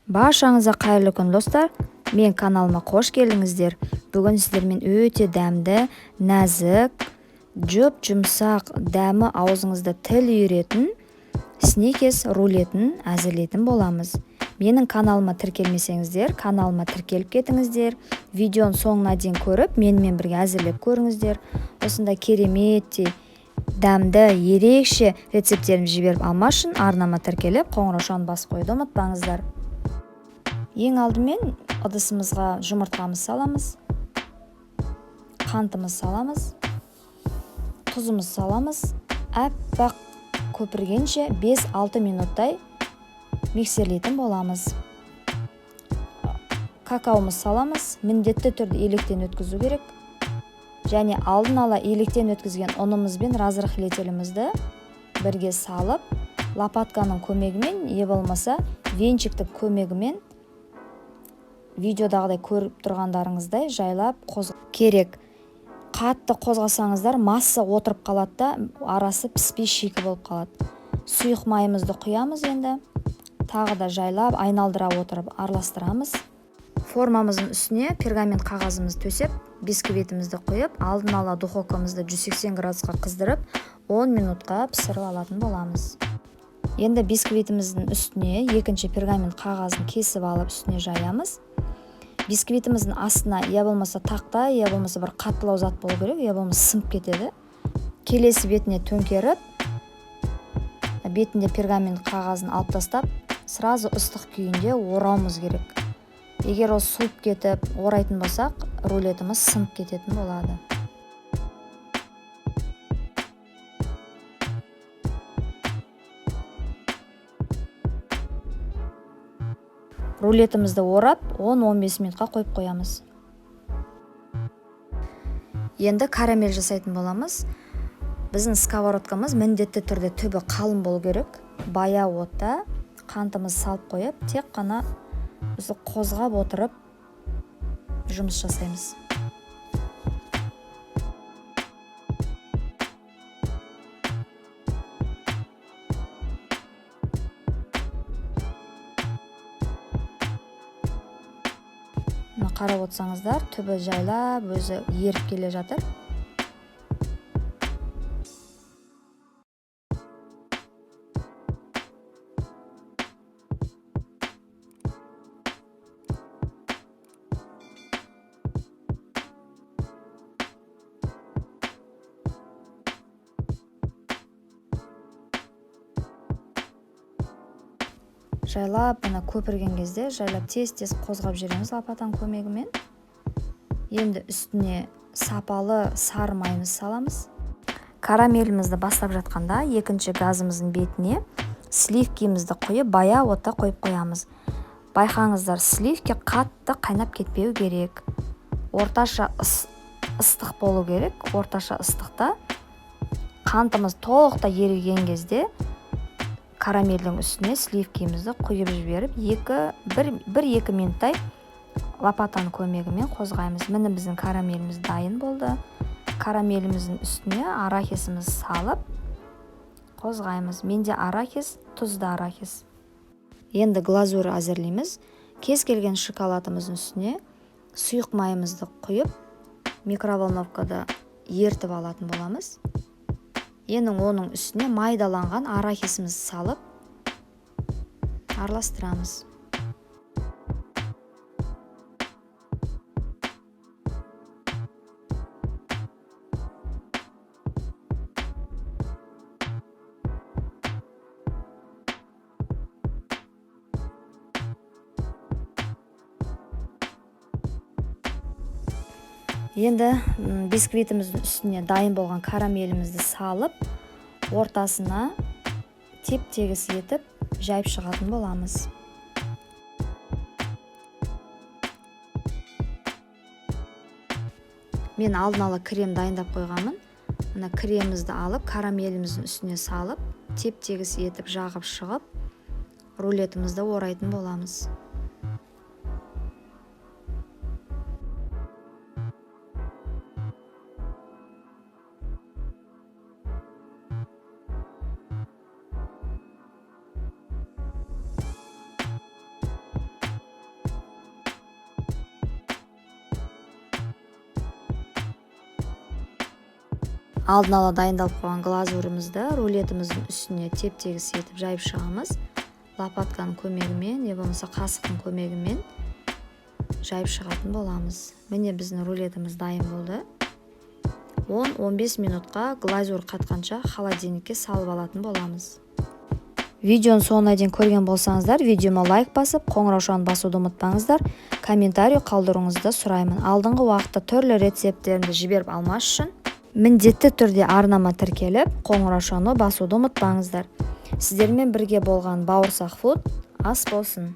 Баршаңызға қайырлы күн достар. Мен каналыма қош келдіңіздер. Бүгін сіздермен өте дәмді, нәзік, жұмсақ, дәмі аузыңызда тіл үйіретін сникерс рулетін әзірлейтін боламыз. Менің каналыма тіркелмесеңіздер, каналыма тіркеліп кетіңіздер. Видеоны соңына дейін көріп, менімен бірге әзірлеп көріңіздер. Осындай кереметтей дәмді, ерекше рецепттерімді жіберіп алмас үшін арнама тіркеліп, қоңыраушаны басып қойды ұмытпаңыздар. Ең алдымен ыдысымызға жұмыртқамыз саламыз, қантымыз саламыз, тұзымыз саламыз. Әппақ көпіргенше 5-6 минуттай миксерлейтін боламыз. Какаомыз саламыз, міндетті түрде електен өткізу керек. Және алдын ала електен өткізген ұнымызбен разрыхлителімізді бірге салып, лопатканың көмегімен, не болмаса венчиктің көмегімен видеодағыдай көріп тұрғандарыңыздай жайлап керек. Қатты қозғасаңыздар масса отырып қалады да арасы піспей шикі болып қалады. Сұйық майымызды құямыз енді. Тағы да жайлап айналдыра отырып араластырамыз. Формамыздың үстіне пергамент қағазымызды төсеп, бисквитімізді құйып, алдын ала духовкамызды 180 градусқа қыздырып, 10 минутқа пісіріп алатын боламыз. Енді бисквитіміздің үстіне екінші пергамент қағазын кесіп алып үстіне жаямыз. Бисквитіміздің астына я болмаса тақта, я болмаса бір қаттылау зат болу керек, я болмаса сынып кетеді. Келесі бетіне төңкеріп, бетінде пергамент қағазын алып тастап, сразу ыстық күйінде орауымыз керек. Егер ол суып кетіп, орайтын болсақ, рулетіміз сынып кететін болады. Рулетімізді орап, 10-15 минутқа қойып қоямыз. Енді карамель жасайтын боламыз. Біздің сковородкамыз міндетті түрде түбі қалың болу керек. Баяу отта қантымыз салып қойып, тек қана қозғап отырып жұмыс жасаймыз. Қарап отырсаңыздар, түбі жайлап өзі еріп келе жатыр. Жайлап, көпірген кезде жайлап тез-тез қозғап жүреміз лопатаның көмегімен. Енді үстіне сапалы сары майымыз саламыз. Карамелімізді бастап жатқанда екінші газымыздың бетіне сливкимізді құйып, баяу отта қойып қоямыз. Байқаңыздар, сливки қатты қайнап кетпеу керек. Орташа ыстық болу керек. Орташа ыстықта қантымыз толықта еріген кезде карамельдің үстіне сливкимізді құйып жіберіп, 1-2 минуттай лопатаның көмегімен қозғаймыз. Міне біздің карамеліміз дайын болды. Карамеліміздің үстіне арахисіміз салып қозғаймыз. Менде арахис, тұзды арахис. Енді глазур әзірлейміз. Кез келген шоколадымыздың үстіне сұйық майымызды құйып, микроволновкада ертіп алатын боламыз. Енді оның үстіне майдаланған арахисімізді салып араластырамыз. Енді бисквитіміздің үстіне дайын болған карамелімізді салып, ортасына теп-тегіс етіп жайып шығатын боламыз. Мен алдын ала крем дайындап қойғанмын. Мына кремімізді алып, карамеліміздің үстіне салып, теп-тегіс етіп жағып шығып, рулетімізді орайтын боламыз. алдын ала дайындалып қойған глазурымызды рулетіміздің үстіне теп-тегіс етіп жайып шығамыз. Лопатканың көмегімен, не болмаса қасықтың көмегімен жайып шығатын боламыз. Міне біздің рулетіміз дайын болды. 10-15 минутқа глазур қатқанша холодильникке салып алатын боламыз. Видеоны соңына дейін көрген болсаңыздар, видеома лайк басып, қоңыраушаны басуды ұмытпаңыздар. Комментарий қалдыруыңызды сұраймын. Алдыңғы уақытта түрлі рецепттерімді жіберіп алмас үшін міндетті түрде арнама тіркеліп, қоңыраушаны басуды ұмытпаңыздар. Сіздермен бірге болған Бауырсақ Фуд ас болсын.